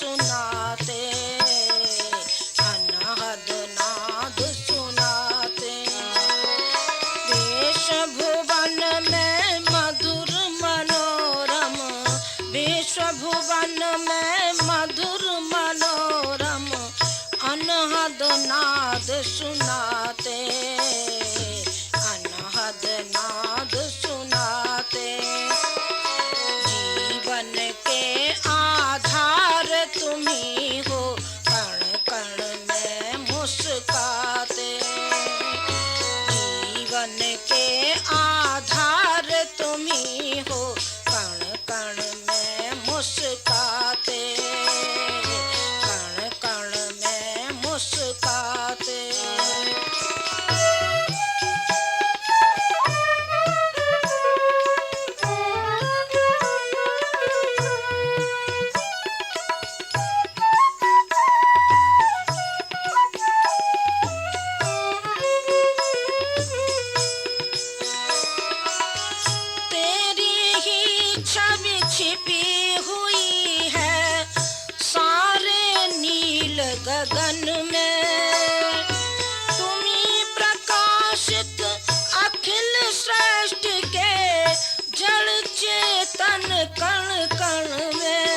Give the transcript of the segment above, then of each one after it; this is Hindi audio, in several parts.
सुनाते, अनहद नाद सुनाते। विश्व भुवन में मधुर मनोरम, विश्व भुवन में मधुर मनोरम, अनहद नाद सुनाते, अनहद नाद सुनाते। जीवन के आधार तुम्ही हो, कण कण में मुस्काते। जीवन के आधार तुम्ही हो, कण कण में मुस्काते, कण कण में मुस्काते। छवि छिपी हुई है सारे नील गगन में, तुम्ही प्रकाशित अखिल सृष्टि के जड़ चेतन कण कण में।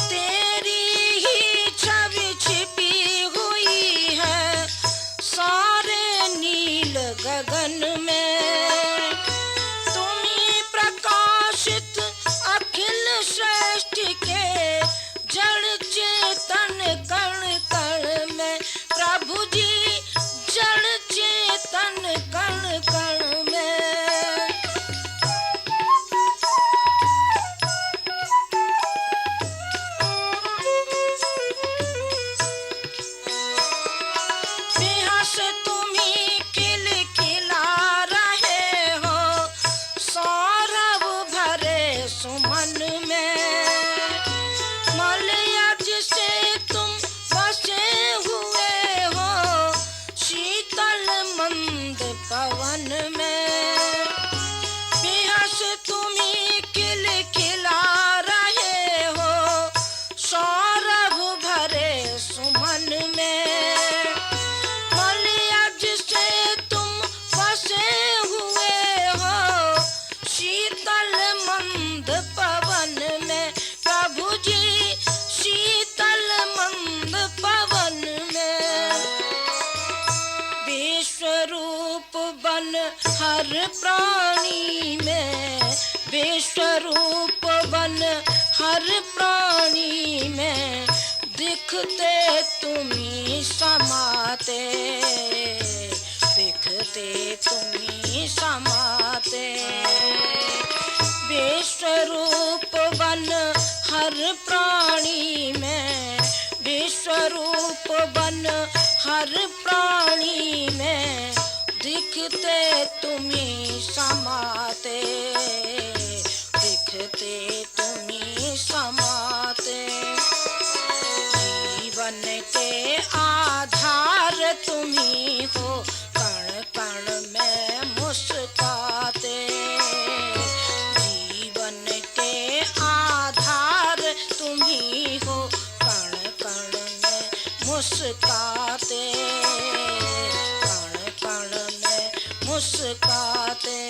तेरी ही छवि छिपी हुई है सारे नील गगन में, अखिल सृष्टि के जड़ चेतन कण कण में। प्रभु जी जड़ चेतन कण कण में। बेहस तुम्ही खिलखिला रहे हो सौरभ भरे सुमन में। मलयज से तुम बसे हुए हो शीतल मंद पवन में। बेहस तुम्ही खिलखिला रहे हो सौरभ भरे सुमन में। मलयज से तुम बसे हुए हो शीतल मंद पवन में। प्रभु जी शीतल मंद पवन में। विश्व रूप बन हर प्राणी में, विश्व रूप बन हर प्राणी में, दिखते तुम्ही समाते, दिखते तुम्ही समाते। विश्व रूप बन हर प्राणी में, विश्व रूप बन हर प्राणी में, दिखते तुम्ही समाते, दिखते तुम्ही समाते। जीवन के आधार तुम्ही हो, कण कण में मुस्काते। जीवन के आधार तुम्ही हो, कण कण में मुस्काते, कण कण में मुस्काते।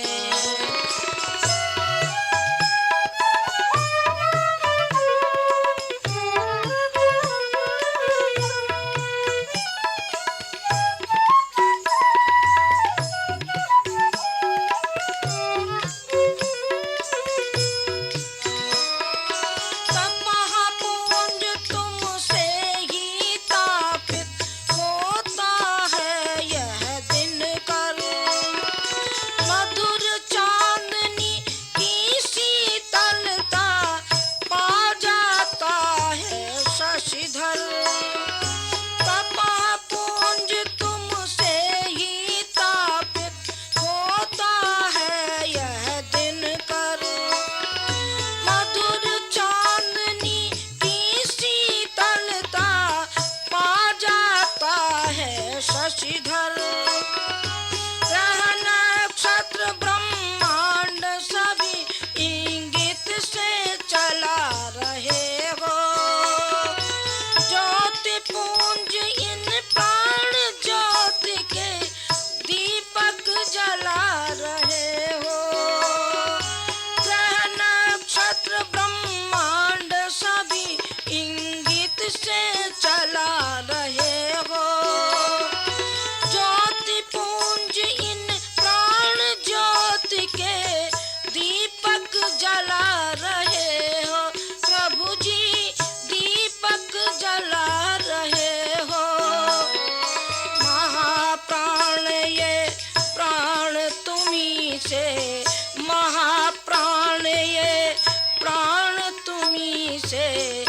से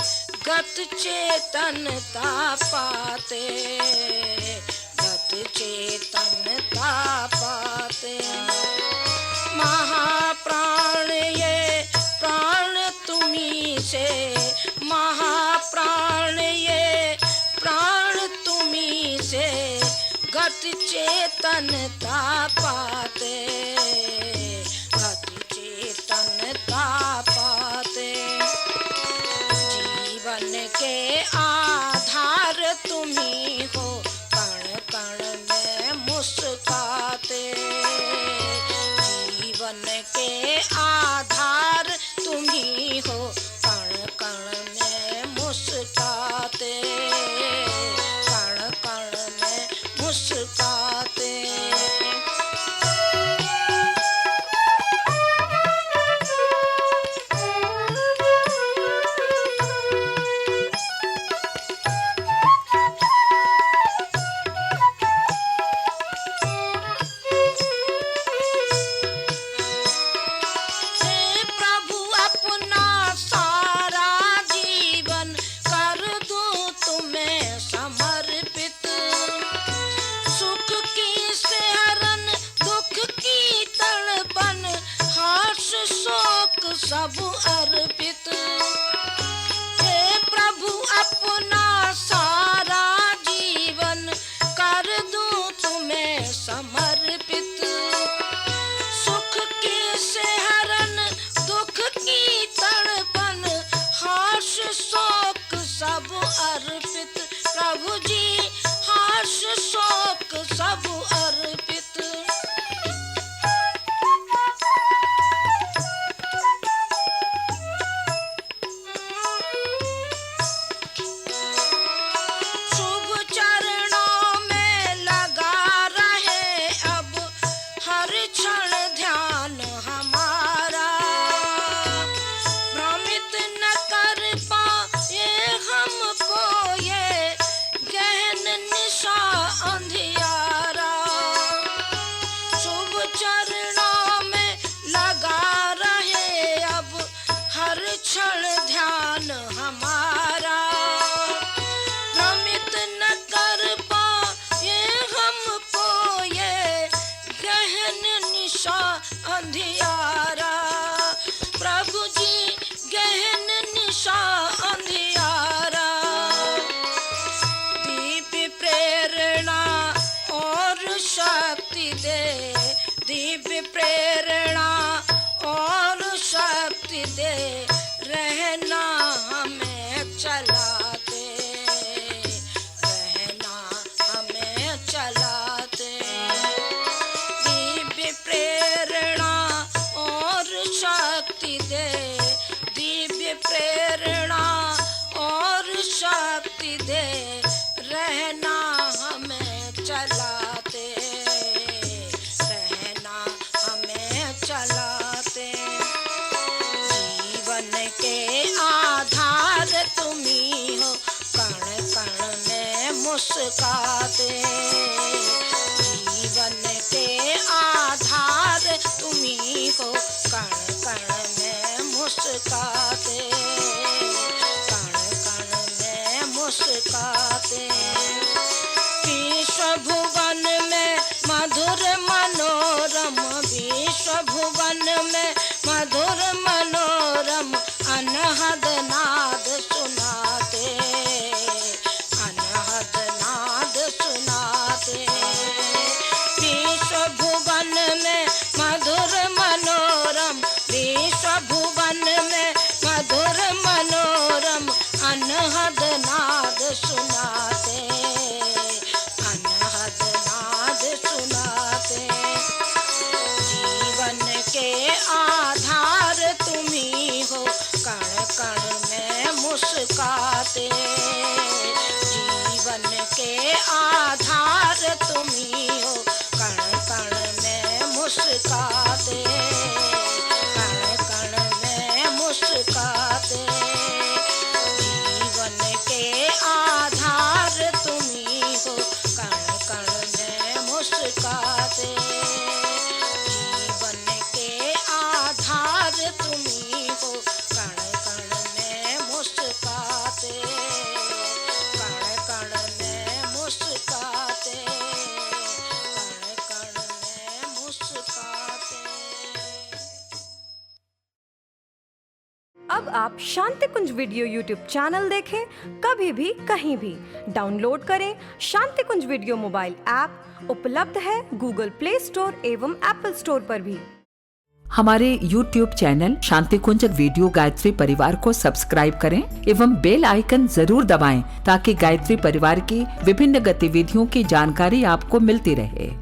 गत चेतनता पाते, गत चेतनता पाते। महाप्राण ये प्राण तुम्ही से, महाप्राण ये प्राण तुम्ही से गत चेतनता पाते, गत चेतनता पाते। जीवन के आधार तुम्ही हो, कण कण में मुस्काते। जीवन के आधार तुम्ही हो, कण कण में मुस्काते, कण कण में मुस्काते। सब अर्पित। हे प्रभु अपना सारा जीवन कर दूं तुम्हें समर्पित। सुख की सिहरन दुख की तड़पन हर्ष शोक सब अर्पित। प्रभु जी हर्ष शोक सब अर्पित। ध्यान हमारा भ्रमित न कर पाए हमको ये गहन निशा अंधियारा। प्रभु जी गहन निशा अंधियारा। दिव्य प्रेरणा और शक्ति दे, दिव्य प्रेरणा और शक्ति दे। रहना हमें चलाते, रहना हमें चलाते। दिव्य प्रेरणा और शक्ति दे, दिव्य प्रेरणा और शक्ति दे। रहना हमें चलाते, रहना हमें चलाते। के आधार तुम्ही हो, कण कण में मुस्काते। जीवन के आधार तुम्ही हो, कण कण में मुस्काते, कण कण में मुस्काते। विश्व भुवन में मधुर मनोरम, विश्व भुवन में मधुर मनोरम अनहद नाद सुनाते, अनहद नाद सुनाते। विश्व भुवन में मधुर मनोरम, विश्व भुवन में मधुर मनोरम अनहद नाद सुनाते, अनहद नाद सुनाते। जीवन के आधार तुम्ही हो, कण कण में मुस्काते। जीवन के आधार तुम्ही हो, कण कण में मुस्काते, कण कण में मुस्काते। जीवन के आधार तुम्ही हो, कण कण में मुस्काते। जीवन के आधार तुम्ही हो, कण कण में मुस्काते। आप शांति कुंज वीडियो यूट्यूब चैनल देखें कभी भी कहीं भी। डाउनलोड करें शांति कुंज वीडियो मोबाइल ऐप, उपलब्ध है गूगल प्ले स्टोर एवं एप्पल स्टोर पर भी। हमारे YouTube चैनल शांति कुंज वीडियो गायत्री परिवार को सब्सक्राइब करें एवं बेल आइकन जरूर दबाएं ताकि गायत्री परिवार की विभिन्न गतिविधियों की जानकारी आपको मिलती रहे।